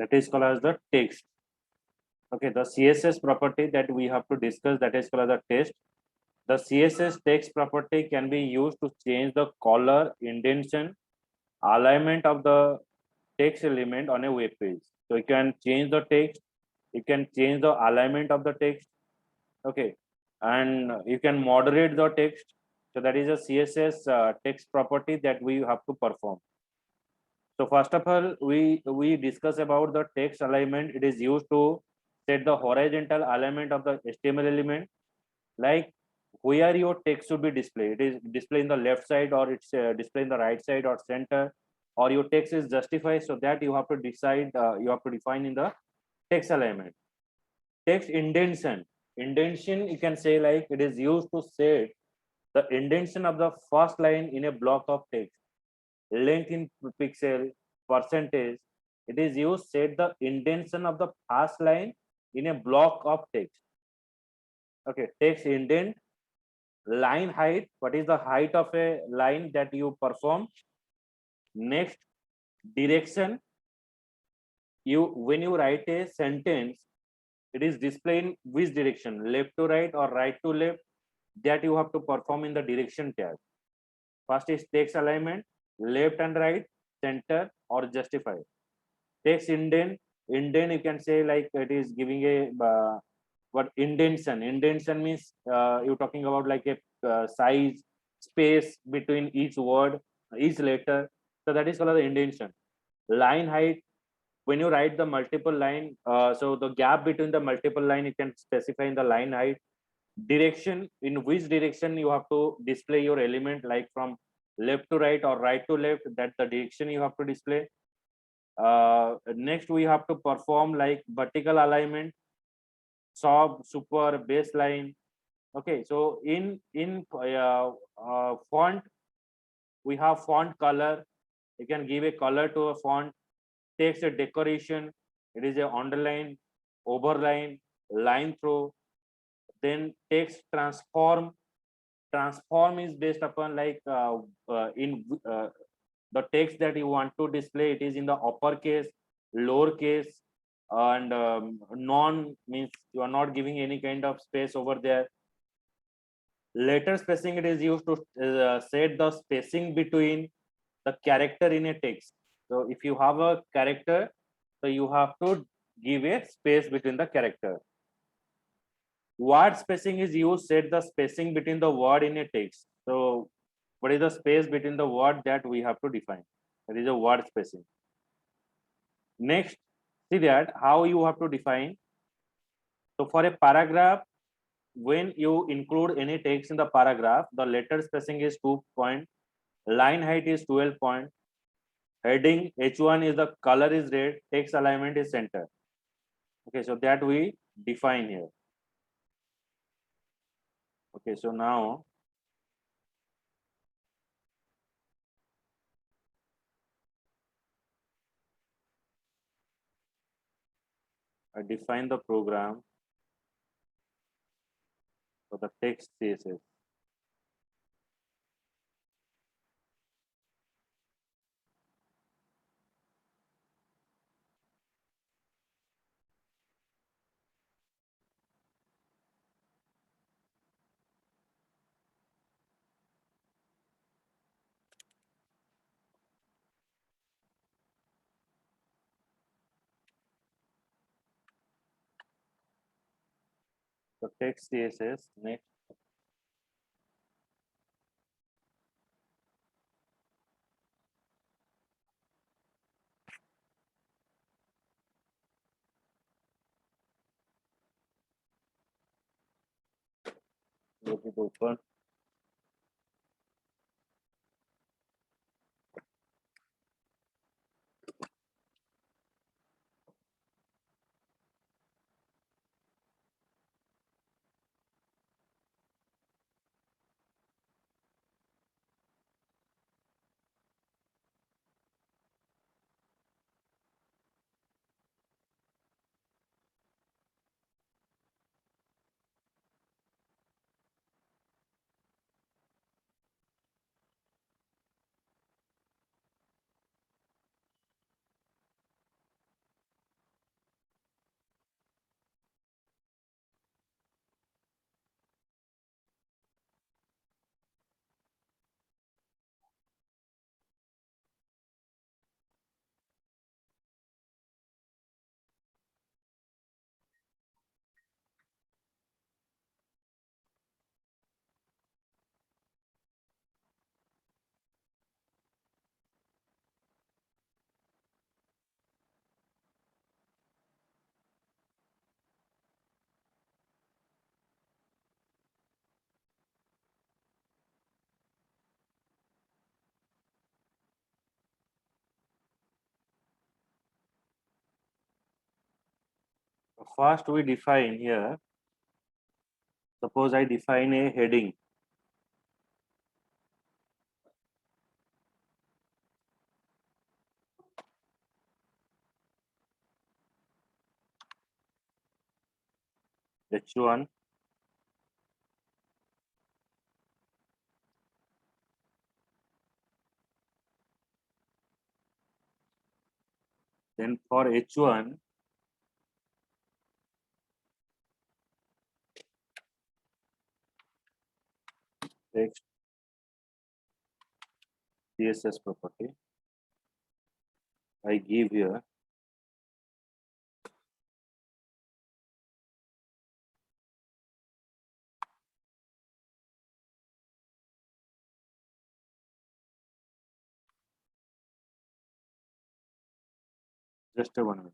That is called as the text. Okay, the CSS property that we have to discuss, that is called as the text. The CSS text property can be used to change the color, indentation, alignment of the text element on a web page. So you can change the text, you can change the alignment of the text, okay, and you can moderate the text. So that is a CSS text property that we have to perform. So first of all, we discuss about the text alignment. It is used to set the horizontal alignment of the HTML element, like where your text should be displayed. It is displayed in the left side, or it's displayed in the right side or center, or your text is justified. So that you have to decide. You have to define in the text alignment. Text indentation. Indentation, you can say like it is used to set the indentation of the first line in a block of text. Length in pixel, percentage. It is used set the indentation of the first line in a block of text. Okay, text indent. Line height. What is the height of a line that you perform? Next, direction. When you write a sentence, it is displaying which direction, left to right or right to left, that you have to perform in the direction tab. First is text alignment, left and right, center or justify. Text indent. Indent, you can say like it is giving a what indentation. Indentation means you're talking about like a size, space between each word, each letter. So that is called the indentation. Line height. When you write the multiple line, so the gap between the multiple line you can specify in the line height. Direction, in which direction you have to display your element, like from left to right or right to left, that the direction you have to display. Next we have to perform like vertical alignment, sub, super, baseline. Okay, so in font, we have font color. You can give a color to a font. Text a decoration. It is a underline, overline, line through. Then text transform. Transform is based upon like in the text that you want to display. It is in the uppercase, lowercase, and non means you are not giving any kind of space over there. Letter spacing, it is used to set the spacing between the character in a text. So if you have a character, so you have to give a space between the character. Word spacing is used set the spacing between the word in a text. So what is the space between the word that we have to define? That is a word spacing. Next, see that how you have to define. So for a paragraph, when you include any text in the paragraph, the letter spacing is 2 point, line height is 12 point, heading H1 is the color is red, text alignment is center. Okay, so that we define here. Okay, so now I define the program for the text CSS. So text CSS. Next, let it open. first we define here, suppose I define a heading. H1 then for H1 text CSS property I give here just a 1 minute.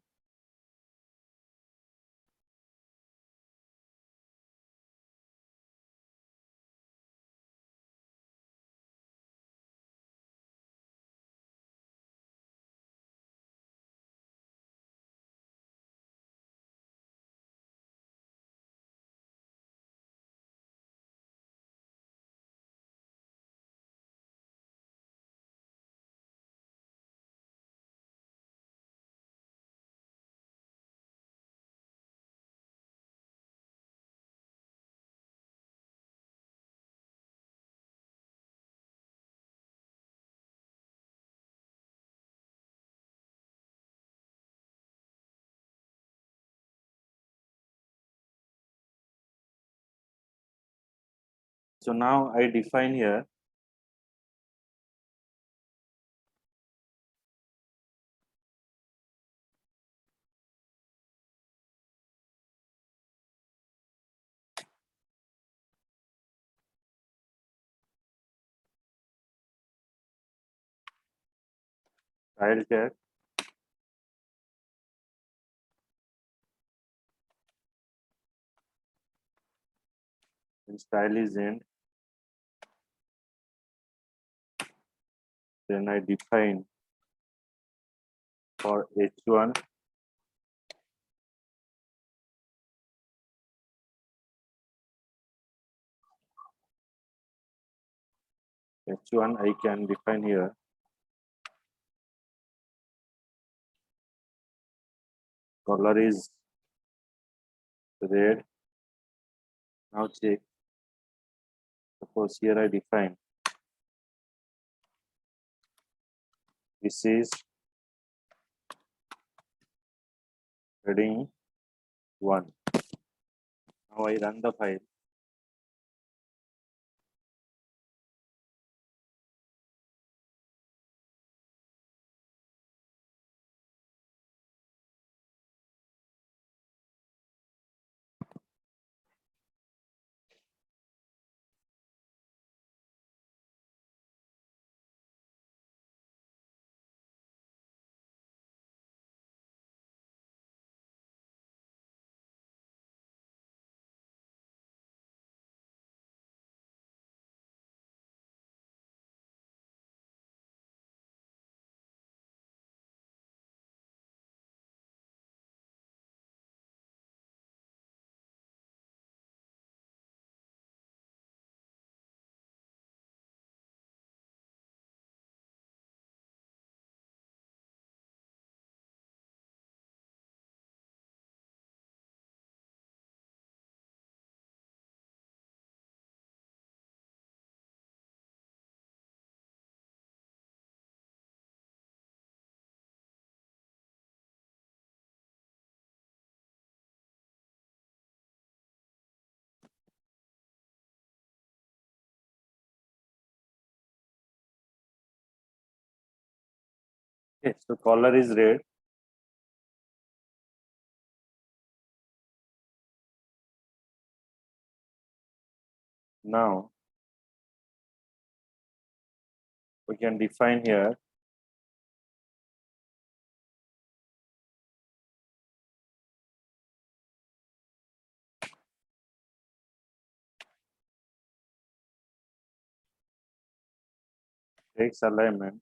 So now I define here style tag and style is end. Then I define for H1 H1 I can define here color is red. Now check, suppose here I define this is heading 1. Now I run the file. Okay, so color is red. Now we can define here text alignment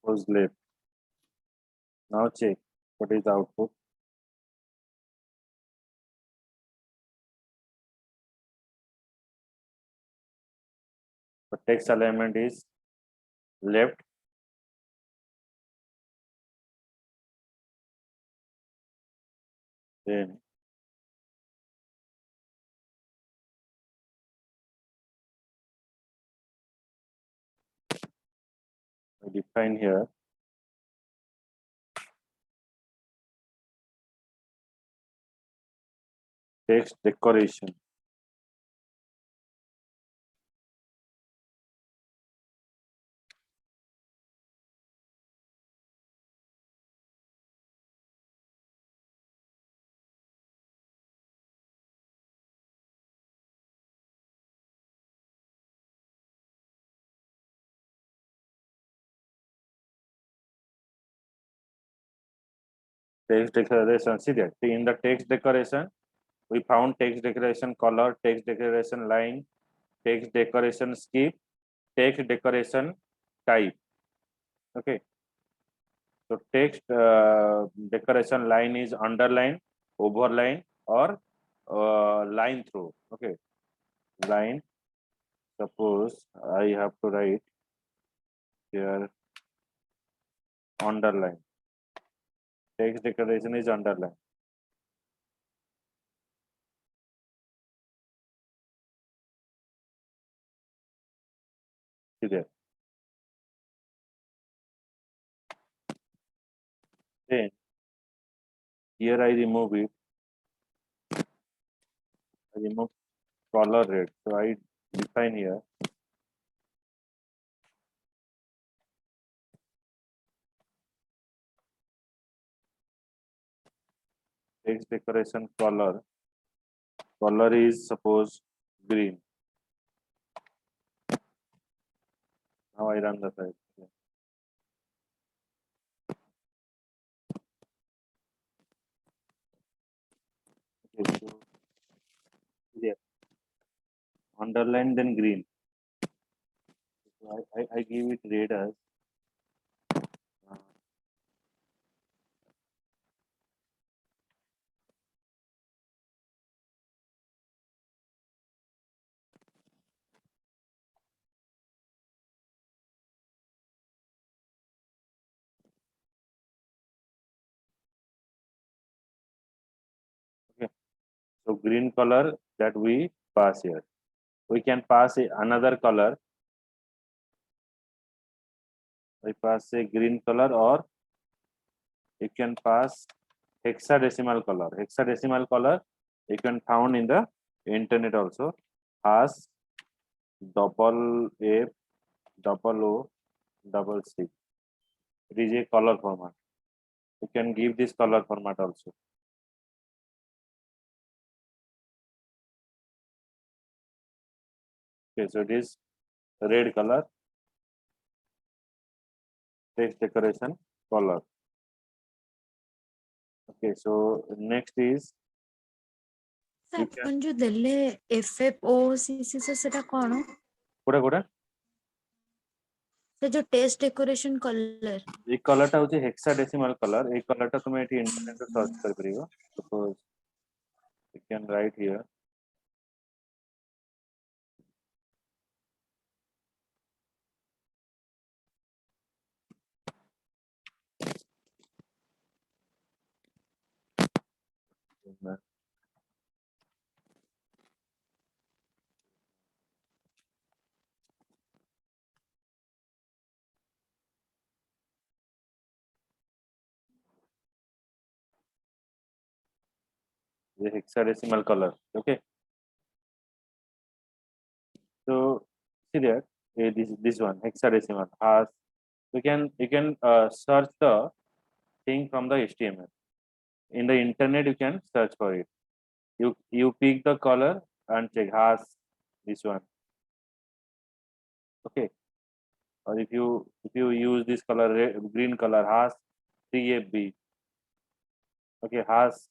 suppose left. Now check what is the output. The text alignment is left. Then I define here text decoration. Text decoration. See that in the text decoration, we found text decoration color, text decoration line, text decoration skip, text decoration type. Okay. So text decoration line is underline, overline, or line through. Okay. Line. Suppose I have to write here underline. Text decoration is underline. See there. Then here I remove it. I remove color red. So I define here text decoration color. Color is suppose green. Now I run the site. Okay, so there. Underline then green. So I give it red as okay. So green color that we pass here. We can pass another color. We pass a green color or you can pass hexadecimal color. Hexadecimal color you can found in the internet also. Has double F double O double C. It is a color format. You can give this color format also. Okay, so it is red color text decoration color. Okay, so next is ସେ you can ଆପଣ ଯୋଉ ଦେଲେ FFOCC ସେଟା କଣ? କୋଉଟା ସେ ଯୋଉ test decoration colour এই কলরটা হচ্ছে হেক্সাডেসিমাল কলর এই কলরটা তুমি এটি ইন্টারনেটে সার্চ করে পারিব suppose you can write here the hexadecimal color. Okay, so see there, this one hexadecimal has you can search the thing from the HTML. In the internet, you can search for it. You pick the color and check has this one. Okay, or if you use this color green color has 3FB. Okay, has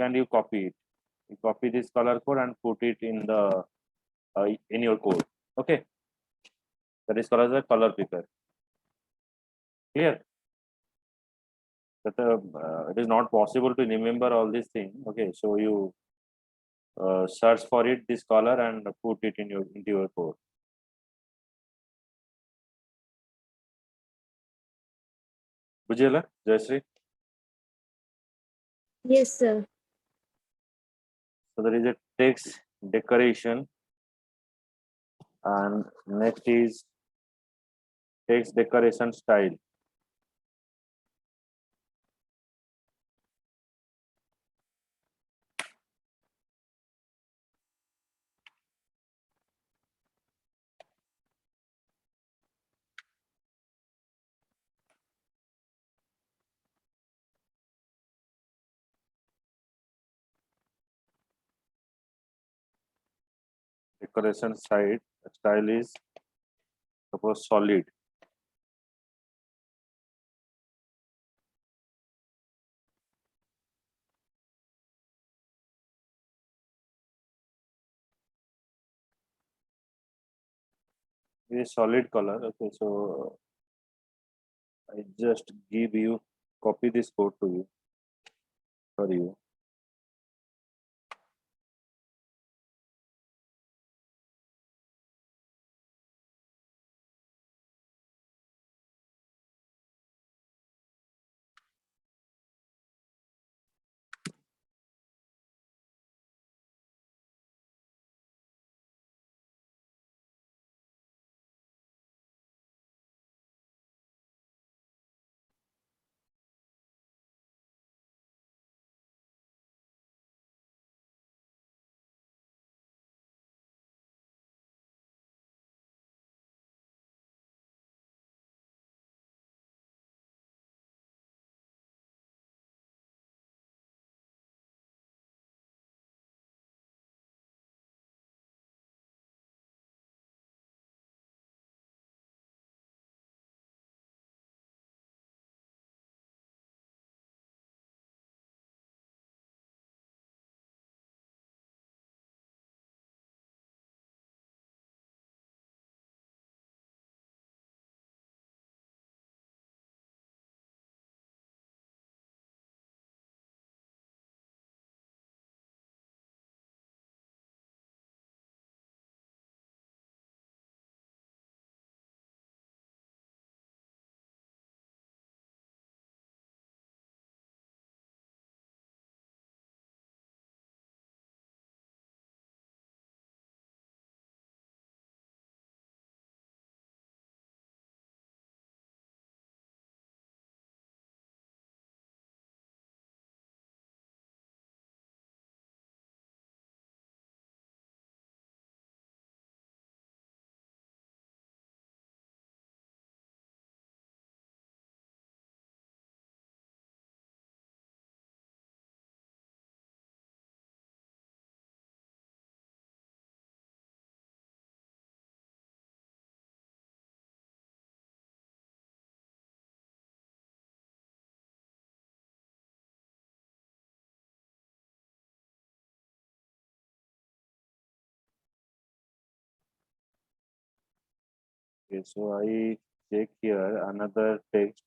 and you copy it. You copy this color code and put it in your code. Okay, that is called as a color picker. Clear? it is not possible to remember all these things. Okay, so you search for it, this color, and put it in your into your code. Bujela, Jayashree. Yes, sir. So there is a text decoration, and next is text decoration style. Decoration style is suppose solid. It is solid color. Okay, so I just give you copy this code to you for you. Okay, so I check here another text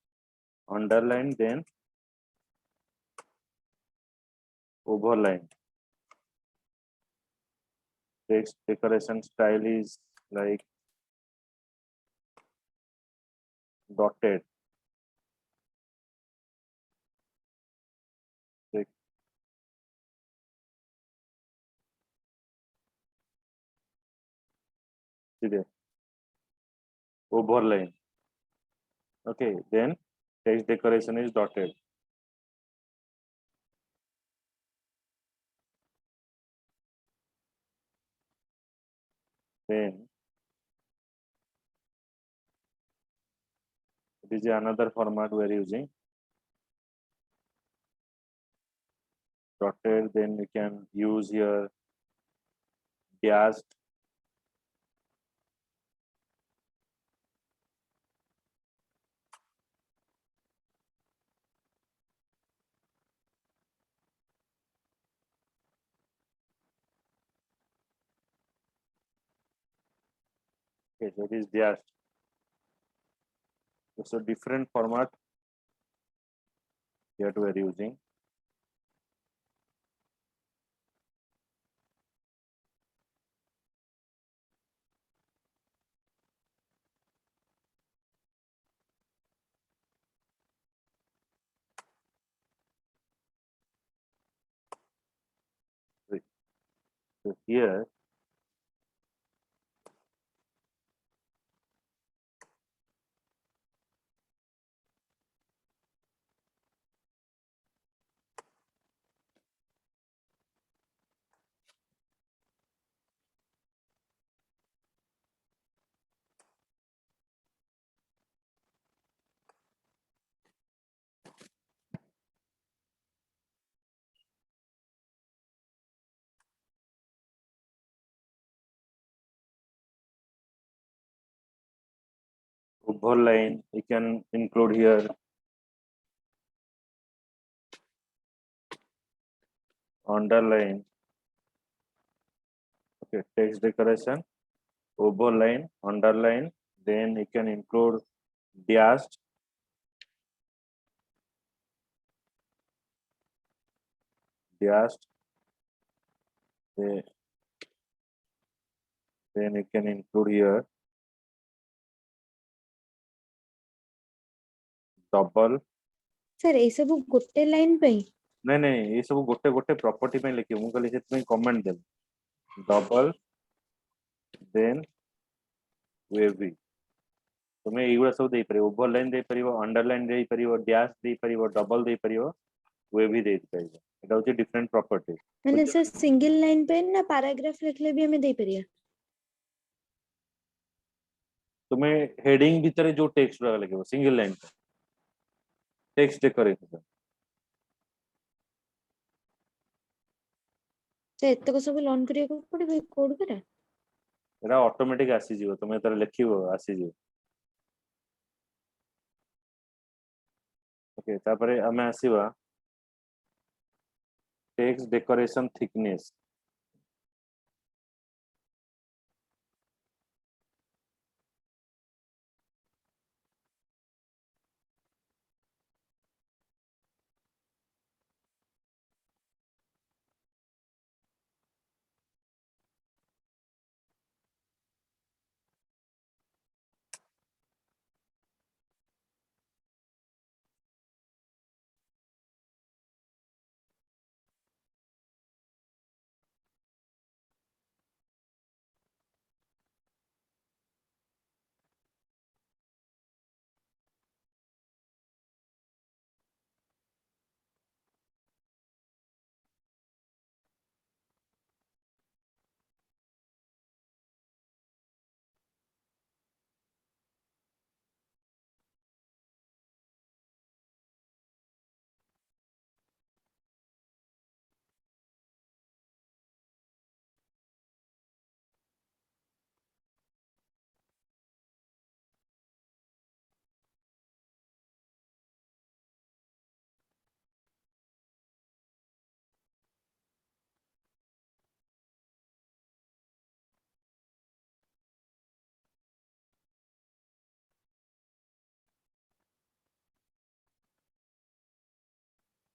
underline, then overline. Text decoration style is like dotted. Like, see there, overline. Okay, then text decoration is dotted. Then it is another format we are using. Dotted, then we can use here dashed. Okay, so it is dashed. So different format that we are using. So here overline you can include here, underline, okay, text decoration, overline, underline, then you can include dashed, dashed, eh, then you can include here double. Sir ए सब गोटे line पे नहीं नहीं ये सब गोटे गोटे प्रॉपर्टी में लिखियो मु कहली से कमेंट दे डबल देन वेवी तुम्हें एगुड़ा सब दे परियो ओवरलाइन दे परियो अंडरलाइन दे परियो डैश दे परियो डबल दे परियो वेवी दे परियो एटा होची डिफरेंट प्रॉपर्टी मैंने सर सिंगल लाइन पे ना पैराग्राफ लिखले भी हमें दे परिया तुम्हें हेडिंग भीतर जो टेक्स्ट रहा लगे सिंगल लाइन टेक्स्ट डेकोरेशन से एतक सब लर्न करिया को पड़े कोड करा एटा ऑटोमेटिक आसी जीवो तुम्हें तर लिखिबो आसी जीवो ओके तापरे हमें आसीबा टेक्स्ट डेकोरेशन थिकनेस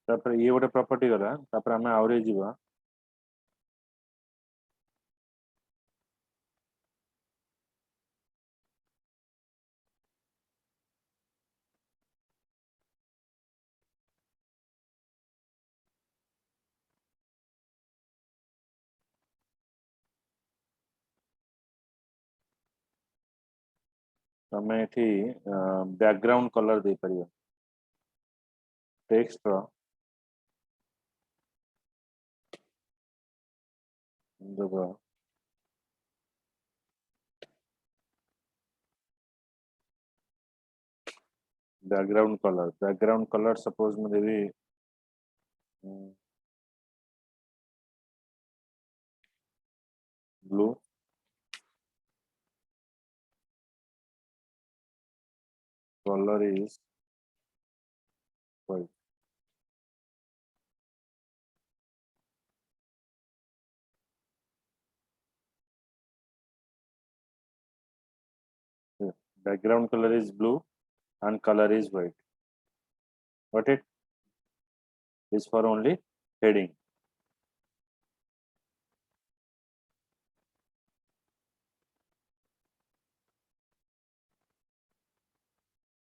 तापरे ये गोटे प्रॉपर्टी गला तापरे हमें आवरे जीवा हमें एठी बैकग्राउंड कलर दे परियो टेक्स्ट रो देखो बैकग्राउंड कलर सपोज में देवी blue color is white yeah. Background color is blue and color is white got it is for only heading.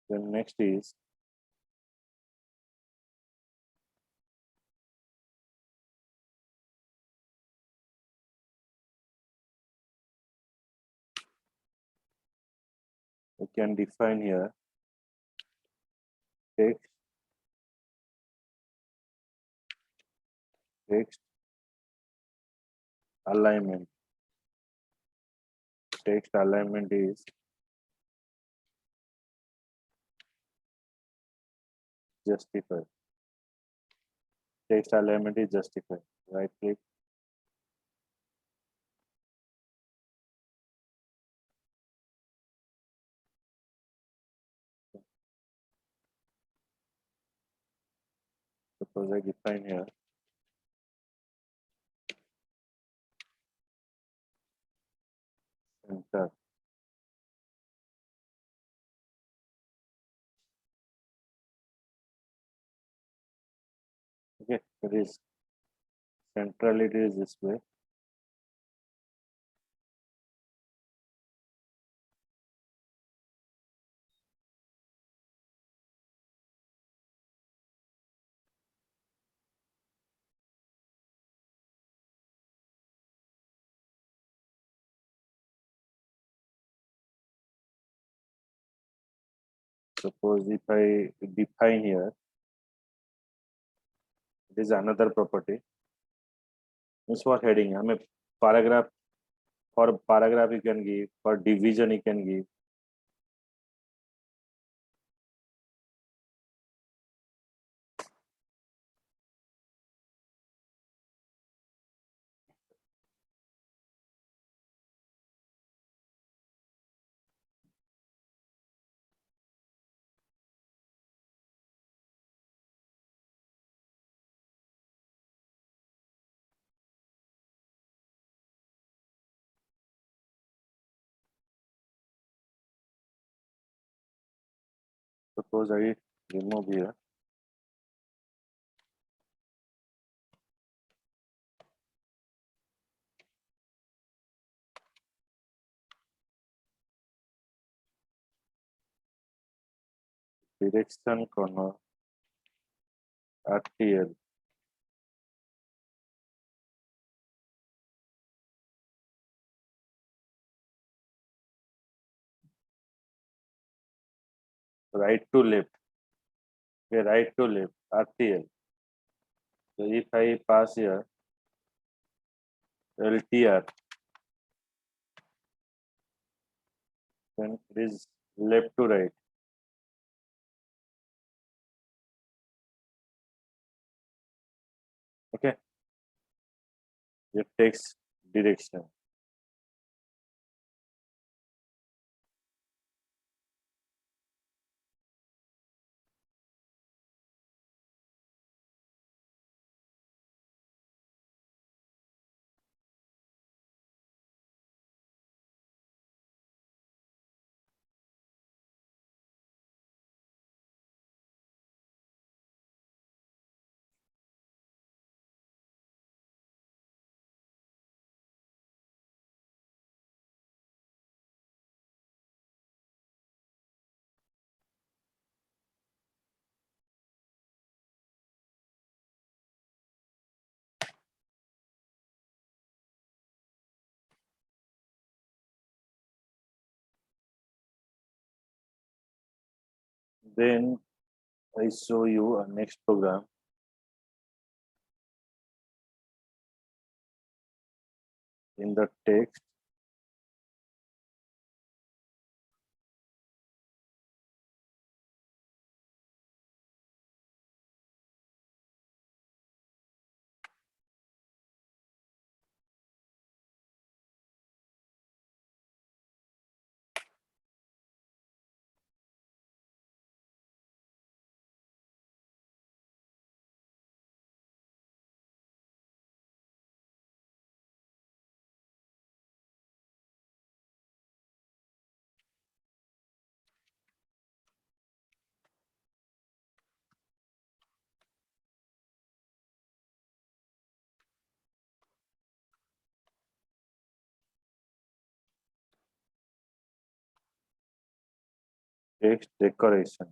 Then next is we can define here text alignment. Text alignment is justified. Text alignment is justified. Right click. Suppose I define here center. Okay, it is centrality is this way. Suppose if I define here, it is another property. This for heading. I mean paragraph, for paragraph you can give, for division you can give. Suppose I remove here. Direction corner RTL. Right to left. Okay, right to left RTL. So if I pass here LTR, then it is left to right. Okay, it takes direction. Then I show you a next program. In the text, text decoration.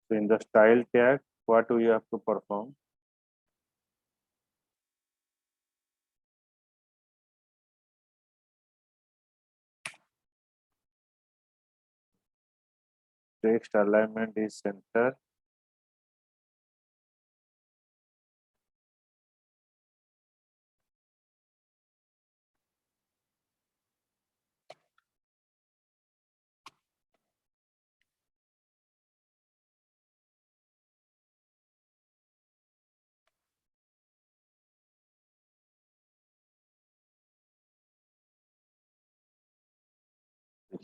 So in the style tag, what do you have to perform? Text alignment is center.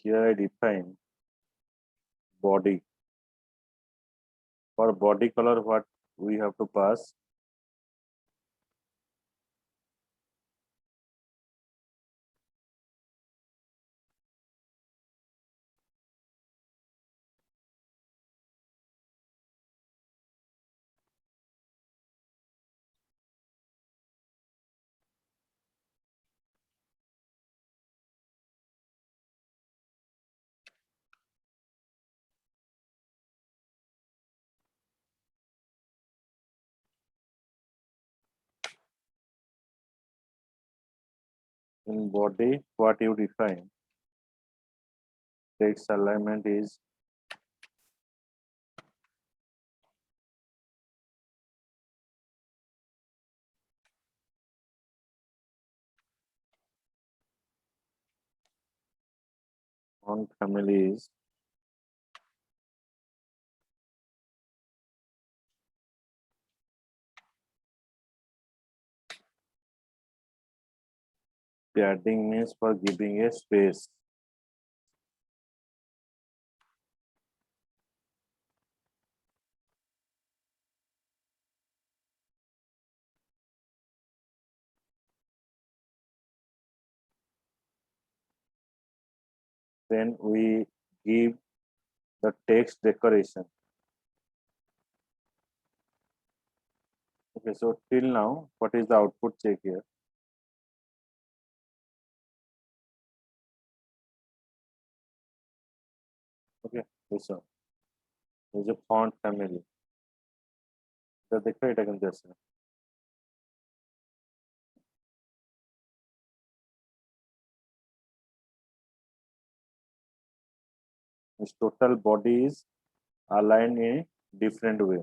Here I define body. For body color, what we have to pass? In body, what you define? Text alignment is font family is padding means for giving a space. Then we give the text decoration. Okay, so till now, what is the output check here? Okay, this one is a font family. So देखो এটা কিন্তু আছে। This total body is aligned in a different way.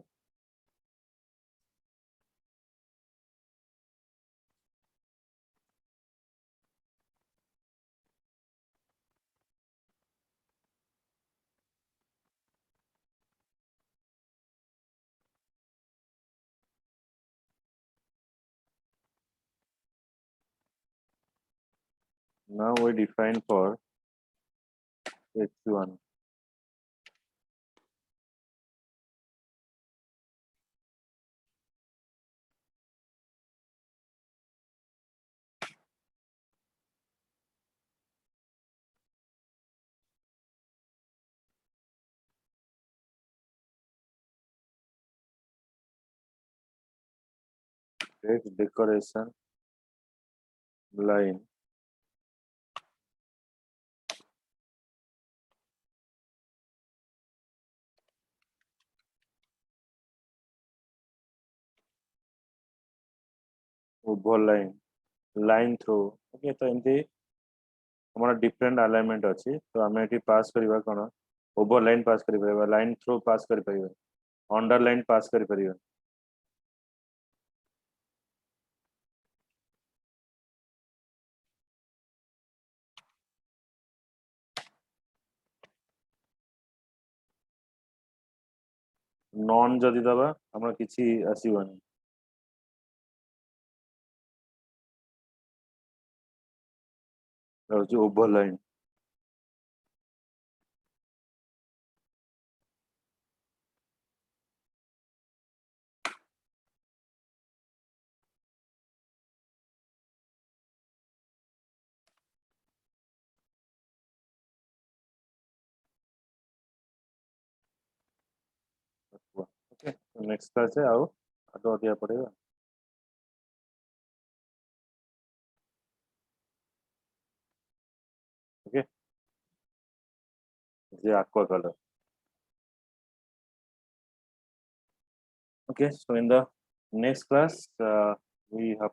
Now we define for H1. Text decoration line overline line through. Okay, तो इनके हमारा different alignment अच्छी तो हमें एटी पास करिवा कौन overline पास करिवा line through पास करि परिवा underline पास करि परिवा non जदि दबा हमरा किछि आसीबनी जो overline ओके तो नेक्स्ट क्लास है आओ आटो दिया पड़ेगा the aqua color. Okay, so in the next class we have